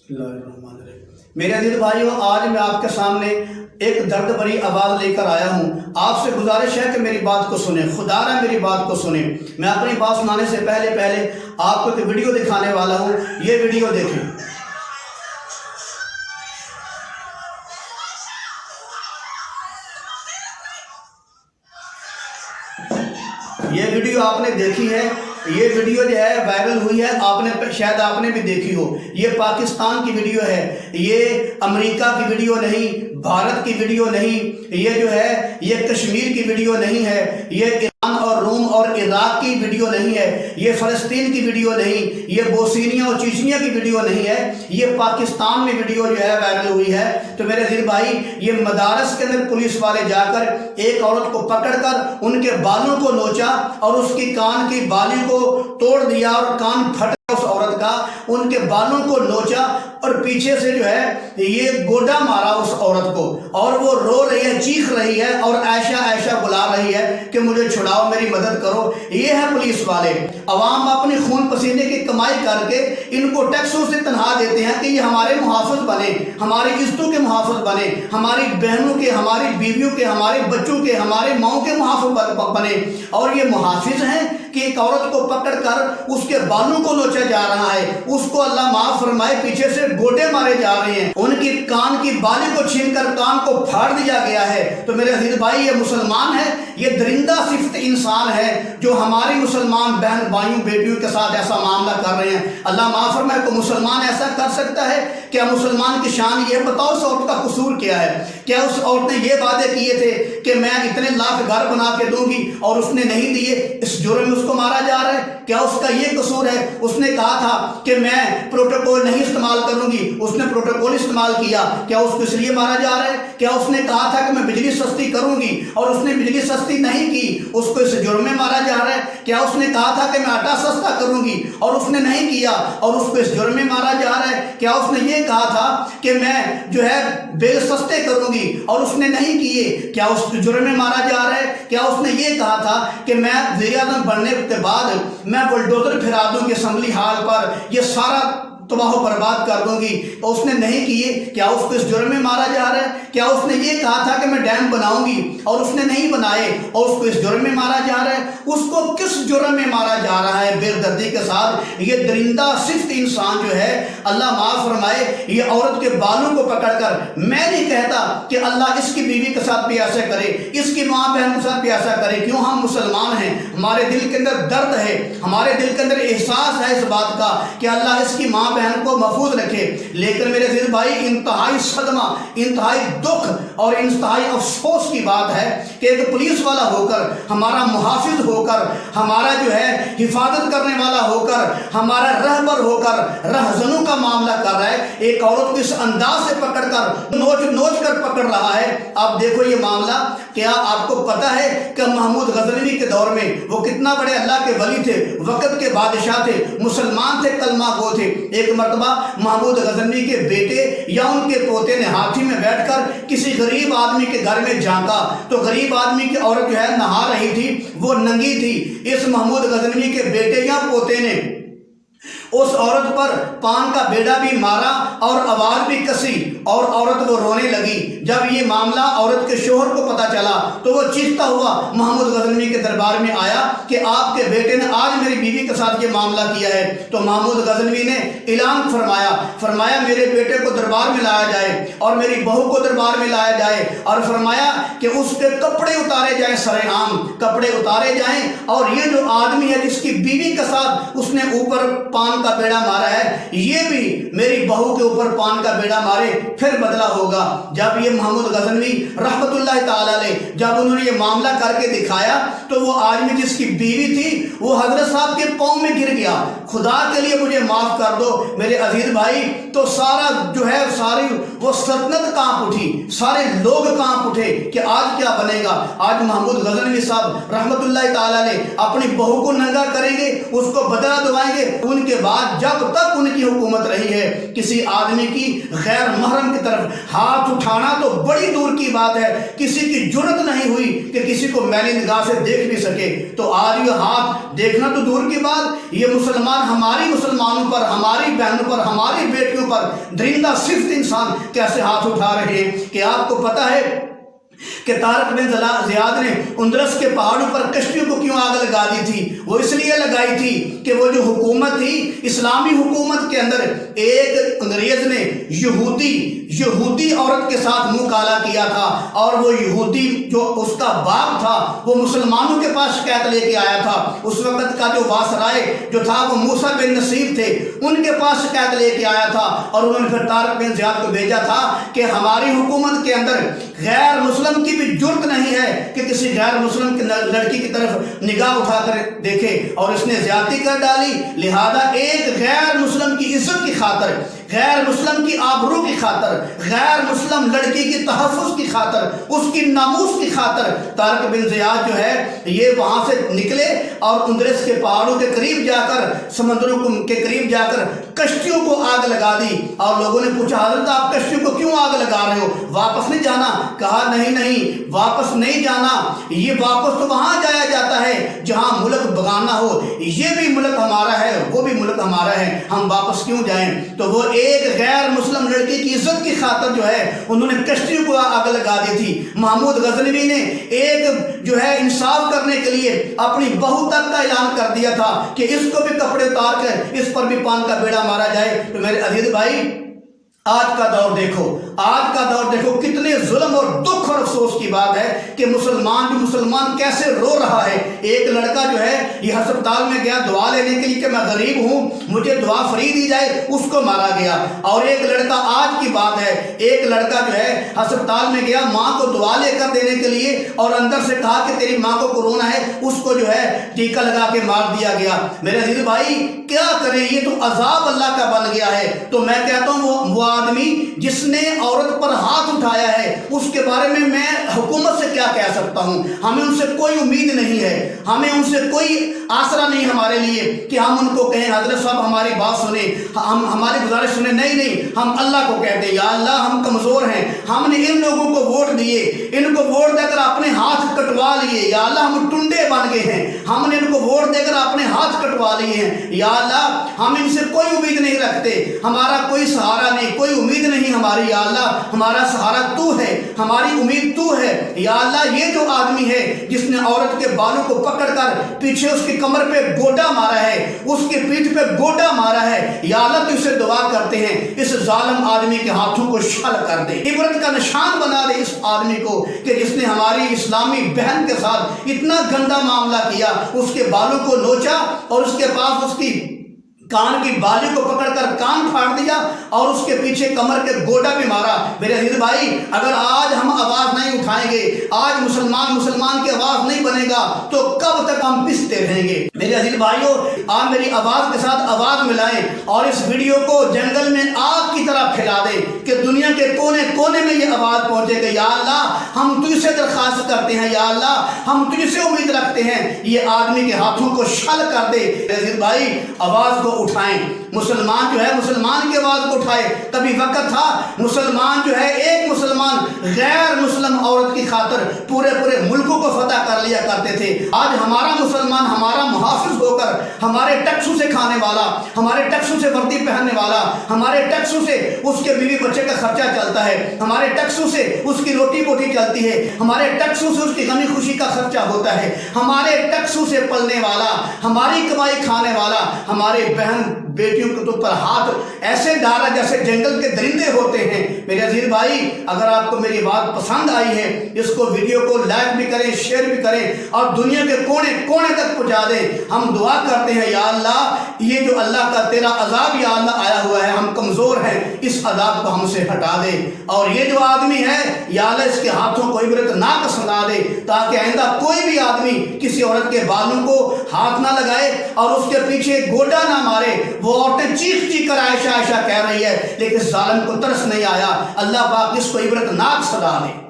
میرے عزیز بھائیو، آج میں آپ کے سامنے ایک درد بھری آواز لے کر آیا ہوں۔ آپ سے گزارش ہے کہ میری بات کو سنیں، خدا را میری بات کو سنیں۔ میں اپنی بات سنانے سے پہلے آپ کو ایک ویڈیو دکھانے والا ہوں، یہ ویڈیو دیکھیں۔ یہ ویڈیو آپ نے دیکھی ہے، یہ ویڈیو جو ہے وائرل ہوئی ہے، شاید آپ نے بھی دیکھی ہو۔ یہ پاکستان کی ویڈیو ہے، یہ امریکہ کی ویڈیو نہیں، بھارت کی ویڈیو نہیں، یہ جو ہے یہ کشمیر کی ویڈیو نہیں ہے، یہ ایران اور روم اور عراق کی ویڈیو نہیں ہے، یہ فلسطین کی ویڈیو نہیں، یہ بوسنیا اور چیچنیا کی ویڈیو نہیں ہے، یہ پاکستان میں ویڈیو جو ہے وائرل ہوئی ہے۔ تو میرے عزیز بھائی، یہ مدارس کے اندر پولیس والے جا کر ایک عورت کو پکڑ کر ان کے بالوں کو نوچا اور اس کی کان کی بالی کو توڑ دیا اور کان پھٹ اس عورت کا، ان کے بالوں کو نوچا اور پیچھے سے جو ہے یہ گوڈا مارا اس عورت کو، اور وہ رو رہی ہے، چیخ رہی ہے اور عائشہ عائشہ بلا رہی ہے کہ مجھے چھڑاؤ، میری مدد کرو۔ یہ ہے پولیس والے۔ عوام اپنی خون پسینے کی کمائی کر کے ان کو ٹیکسوں سے تنخواہ دیتے ہیں کہ یہ ہمارے محافظ بنے، ہماری عزتوں کے محافظ بنے، ہماری بہنوں کے، ہماری بیویوں کے، ہمارے بچوں کے، ہمارے ماؤں کے محافظ بنے۔ اور یہ محافظ ہیں کہ ایک عورت کو پکڑ کر اس کے بالوں کو نوچا جا رہا ہے، اس کو اللہ معاف فرمائے پیچھے سے گوڈے مارے جا رہے ہیں، ان کی کان کی بالی کو چھین کر کان کو پھاڑ دیا گیا ہے۔ تو میرے عزیز بھائی، یہ مسلمان ہے، یہ درندہ صفت انسان ہے جو ہماری مسلمان بہن بھائیوں بیٹیوں کے ساتھ ایسا معاملہ کر رہے ہیں۔ اللہ معاف فرمائے، کو مسلمان ایسا کر سکتا ہے؟ کیا مسلمان کی شان یہ بتاؤ اس عورت کا قصور کیا ہے؟ کیا اس عورت نے یہ وعدے کیے تھے کہ میں اتنے لاکھ گھر بنا کے دوں گی اور اس نے نہیں دیے، اس جرم میں اس کو مارا جا رہا ہے؟ کیا اس کا یہ قصور ہے؟ اس نے کہا تھا کہ میں پروٹوکول نہیں استعمال کروں گی، اس نے پروٹوکول استعمال کیا، کیا اس کو اس لیے مارا جا رہا ہے؟ کیا اس نے کہا تھا کہ میں بجلی سستی کروں گی اور اس نے بجلی سستی نہیں کی، اس کو اس جرم میں مارا جا رہا ہے؟ کیا اس نے کہا تھا کہ میں آٹا سستا کروں گی اور اس نے نہیں کیا اور اس کو اس جرم میں مارا جا رہا ہے؟ کیا اس نے یہ کہا تھا کہ میں جو ہے بیل سستے کروں گی اور اس نے نہیں کیے، کیا اس کو جرم میں مارا جا رہا ہے؟ کیا اس نے یہ کہا تھا کہ میں وزیر اعظم بننے کے بعد میں بلڈوزر پھرا دوں گی اسمبلی ہال پر، یہ سارا تباہ و برباد کر دوں گی، تو اس نے نہیں کیے؟ کیا اس کو اس جرم میں مارا جا رہا ہے؟ کیا اس نے یہ کہا تھا کہ میں ڈیم بناؤں گی اور اس نے نہیں بنائے اور اس کو اس جرم میں مارا جا رہا ہے؟ اس کو کس جرم میں مارا جا رہا ہے؟ بے دردی کے ساتھ یہ درندہ صفت انسان جو ہے، اللہ معاف فرمائے، یہ عورت کے بالوں کو پکڑ کر، میں نہیں کہتا کہ اللہ اس کی بیوی کے ساتھ بھی ایسا کرے، اس کی ماں بہن کے ساتھ بھی ایسا کرے، کیوں؟ ہم مسلمان ہیں، ہمارے دل کے اندر درد ہے، ہمارے دل کے اندر احساس ہے اس بات کا کہ اللہ اس کی ماں بہن کو محفوظ رکھے۔ لیکن میرے عزیز بھائی، انتہائی صدمہ، انتہائی دکھ اور انتہائی افسوس کی بات ہے کہ ایک پولیس والا ہو کر، ہمارا محافظ ہو کر، ہمارا جو ہے حفاظت کرنے والا ہو کر، ہمارا رہبر ہو کر رہزنوں کا معاملہ کر رہا ہے، ایک عورت کو اس انداز سے پکڑ کر نوچ کر پکڑ رہا ہے۔ آپ دیکھو یہ معاملہ، کیا آپ کو پتا ہے کہ محمود غزنوی کے دور میں وہ کتنا بڑے اللہ کے ولی تھے، وقت کے بادشاہ تھے، مسلمان تھے، کلمہ گو تھے۔ ایک مرتبہ محمود غزنوی کے بیٹے یا ان کے پوتے نے ہاتھی میں بیٹھ کر کسی غریب آدمی کے گھر میں جھانکا تو غریب آدمی کی عورت جو ہے نہا رہی تھی، وہ ننگی تھی۔ اس محمود غزنوی کے بیٹے یا پوتے نے اس عورت پر پان کا بیڑا بھی مارا اور آواز بھی کسی اور عورت وہ رونے لگی۔ جب یہ معاملہ عورت کے شوہر کو پتا چلا تو وہ چیختا ہوا محمود غزنوی کے دربار میں آیا کہ آپ کے بیٹے نے آج میری بیوی کے ساتھ یہ معاملہ کیا ہے۔ تو محمود غزنوی نے اعلان فرمایا میرے بیٹے کو دربار میں لایا جائے اور میری بہو کو دربار میں لایا جائے، اور فرمایا کہ اس کے کپڑے اتارے جائیں، سرے عام کپڑے اتارے جائیں، اور یہ جو آدمی ہے جس کی بیوی کے ساتھ اس نے اوپر پان کا بیڑا مارا ہے، یہ بھی میری بہو کے اوپر پان کا بیڑا مارے، پھر بدلہ ہوگا۔ جب یہ محمود غزنوی رحمت اللہ تعالی علیہ جب انہوں نے یہ معاملہ کر کے دکھایا تو وہ آدمی جس کی بیوی تھی وہ حضرت صاحب کے پاؤں میں گر گیا، خدا کے لیے مجھے معاف کر دو میرے عزیز بھائی۔ تو سارا جو ہے ساری وہ سلطنت کانپ اٹھی، سارے لوگ کانپ اٹھے کہ آج کیا بنے گا۔ آج محمود غزنوی صاحب رحمت اللہ تعالی علیہ اپنی بہو کو ننگا کریں گے، اس کو بدلہ دلوائیں گے، ان کے بعد جب تک ان کی حکومت رہی ہے کسی آدمی کی غیر محرم کی طرف ہاتھ اٹھانا تو بڑی دور کی بات ہے، کسی کی جرت نہیں ہوئی کہ کسی کو میلی نگاہ سے دیکھ بھی سکے۔ تو آج یہ ہاتھ دیکھنا تو دور کی بات، یہ مسلمان ہماری مسلمانوں پر، ہماری بہنوں پر، ہماری بیٹیوں پر درندہ صفت انسان کیسے ہاتھ اٹھا رہے ہیں کہ آپ کو پتہ ہے کہ طارق بن زیاد نے اندرس کے پہاڑوں پر کشتیوں کو کیوں آگ لگا دی تھی؟ وہ اس لیے لگائی تھی کہ وہ جو حکومت تھی، اسلامی حکومت کے اندر ایک انگریز نے یہودی عورت کے ساتھ منہ کالا کیا تھا، اور وہ یہودی جو اس کا باپ تھا وہ مسلمانوں کے پاس شکایت لے کے آیا تھا۔ اس وقت کا جو واسرائے جو تھا وہ موسیٰ بن نصیر تھے، ان کے پاس شکایت لے کے آیا تھا، اور انہوں نے پھر طارق بن زیاد کو بھیجا تھا کہ ہماری حکومت کے اندر غیر مسلم کی بھی جرت نہیں ہے کہ کسی غیر مسلم لڑکی کی طرف نگاہ اٹھا کر دیکھے، اور اس نے زیادتی کر ڈالی۔ لہذا ایک غیر مسلم کی عزت کی خاطر، غیر مسلم کی آبرو کی خاطر، غیر مسلم لڑکی کی تحفظ کی خاطر، اس کی ناموس کی خاطر طارق بن زیاد جو ہے یہ وہاں سے نکلے اور اندرس کے پہاڑوں کے قریب جا کر، سمندروں کے قریب جا کر کشتیوں کو آگ لگا دی۔ اور لوگوں نے پوچھا حضرت آپ کشتیوں کو کیوں آگ لگا رہے ہو، واپس نہیں جانا؟ کہا نہیں واپس نہیں جانا، یہ واپس تو وہاں جایا جاتا ہے جہاں ملک بغانہ ہو، یہ بھی ملک ہمارا ہے، وہ بھی ملک ہمارا ہے، ہم واپس کیوں جائیں؟ تو وہ ایک غیر مسلم لڑکی کی عزت کی خاطر جو ہے انہوں نے کشتیوں کو آگ لگا دی تھی۔ محمود غزنوی نے ایک جو ہے انصاف کرنے کے لیے اپنی بہو تک کا اعلان کر دیا تھا کہ اس کو بھی کپڑے اتار کر اس پر بھی پان کا بیڑا مارا جائے۔ تو میرے عزیز بھائی، آج کا دور دیکھو کتنے ظلم اور دکھ اور افسوس کی بات ہے کہ مسلمان کیسے رو رہا ہے۔ ایک لڑکا جو ہے یہ ہسپتال میں گیا دعا لینے کے لیے کہ میں غریب ہوں مجھے دعا فری دی جائے، اس کو مارا گیا۔ اور ایک لڑکا، آج کی بات ہے، ایک لڑکا جو ہے ہسپتال میں گیا ماں کو دعا لے کر دینے کے لیے، اور اندر سے کہا کہ تیری ماں کو کورونا ہے، اس کو جو ہے ٹیکہ لگا کے مار دیا گیا۔ میرے عزیز بھائی کیا کریں، یہ تو عذاب اللہ کا بن گیا ہے۔ تو میں کہتا ہوں وہ آدمی جس نے عورت پر ہاتھ اٹھایا ہے اس کے بارے میں حکومت سے کیا کہہ سکتا ہوں؟ ہمیں ان سے کوئی امید نہیں ہے، ہمیں ان سے کوئی آسرا نہیں ہمارے لیے کہ ہم ان کو کہیں حضرت صاحب ہماری بات سنیں، ہماری گزارش سنیں۔ نہیں، ہم اللہ کو کہتے ہیں یا اللہ ہم کمزور ہیں، ہم نے ان لوگوں کو ووٹ دیے، ان کو ووٹ دے کر اپنے ہاتھ کٹوا لیے، یا اللہ ہم ٹنڈے بن گئے ہیں، ہم نے ان کو ووٹ دے کر اپنے ہاتھ کٹوا لیے ہیں، یا اللہ ہم ان سے کوئی امید نہیں رکھتے، ہمارا کوئی سہارا نہیں، کوئی امید نہیں ہماری، یا اللہ ہمارا سہارا تو ہے، ہماری امید تو ہے۔ یا اللہ یہ جو آدمی ہے جس نے عورت کے بالوں کو پکڑ کر پیچھے اس کی کمر پہ گوڈا مارا ہے، اس کی پیٹھ پہ گوڈا مارا ہے، یا اللہ تو اسے دعا کرتے ہیں اس ظالم آدمی کے ہاتھوں کو شل کر دے، عبرت کا نشان بنا دے اس آدمی کو کہ جس نے ہماری اسلامی بہن کے ساتھ اتنا گندا معاملہ کیا، اس کے بالوں کو نوچا اور اس کے پاس اس کی کان کی بالی کو پکڑ کر کان پھاڑ دیا اور اس کے پیچھے کمر کے گوڈا بھی مارا۔ میرے عزیز بھائی اگر آج ہم آواز نہیں اٹھائیں گے، آج مسلمان کی آواز نہیں بنے گا تو کب تک ہم پستے رہیں گے؟ میرے عزیز بھائیوں آپ میری آواز کے ساتھ آواز ملائیں اور اس ویڈیو کو جنگل میں آگ کی طرح پھیلا دیں کہ دنیا کے کونے کونے میں یہ آواز پہنچے کہ یا اللہ ہم تجھ سے درخواست کرتے ہیں، یا اللہ ہم تجھ سے امید رکھتے ہیں، یہ آدمی کے ہاتھوں کو شل کر دے۔ میرے عزیز بھائی آواز کو اٹھائیں، مسلمان جو ہے مسلمان کی آواز کو اٹھائے۔ کبھی وقت تھا مسلمان جو ہے ایک مسلمان غیر مسلم عورت کی خاطر پورے ملکوں کو فتح کر لیا کرتے تھے۔ آج ہمارا مسلمان ہمارا محافظ ہو کر ہمارے ٹیکسوں سے کھانے والا، ہمارے ٹیکسوں سے وردی پہننے والا، ہمارے ٹیکسوں سے اس کے بیوی بچے کا خرچہ چلتا ہے، ہمارے ٹیکسوں سے اس کی روٹی بوٹی چلتی ہے، ہمارے ٹیکسوں سے اس کی غمی خوشی کا خرچہ ہوتا ہے، ہمارے ٹیکسوں سے پلنے والا، ہماری کمائی کھانے والا ہمارے بہن بیٹیوں کے اوپر ہاتھ ایسے ڈالا جیسے جنگل کے درندے ہوتے ہیں۔ میرے عزیز بھائی اگر آپ کو میری بات پسند آئی ہے اس کو ویڈیو کو لائک بھی کریں، شیئر بھی کریں اور دنیا کے کونے کونے تک پہنچا دیں۔ ہم دعا کرتے ہیں یا اللہ یہ جو اللہ کا تیرا عذاب یا اللہ آیا ہوا ہے، ہم کمزور ہیں، اس عذاب کو ہم سے ہٹا دے، اور یہ جو آدمی ہے یا اللہ اس کے ہاتھوں کو عبرت ناک سنا دے تاکہ آئندہ کوئی بھی آدمی کسی عورت کے بالوں کو ہاتھ نہ لگائے اور اس کے پیچھے گوڈا نہ مارے۔ وہ عورتیں چیخ کر عائشہ عائشہ کہہ رہی ہے لیکن ظالم کو ترس نہیں آیا۔ اللہ پاک اس کو عبرت ناک سنا دے۔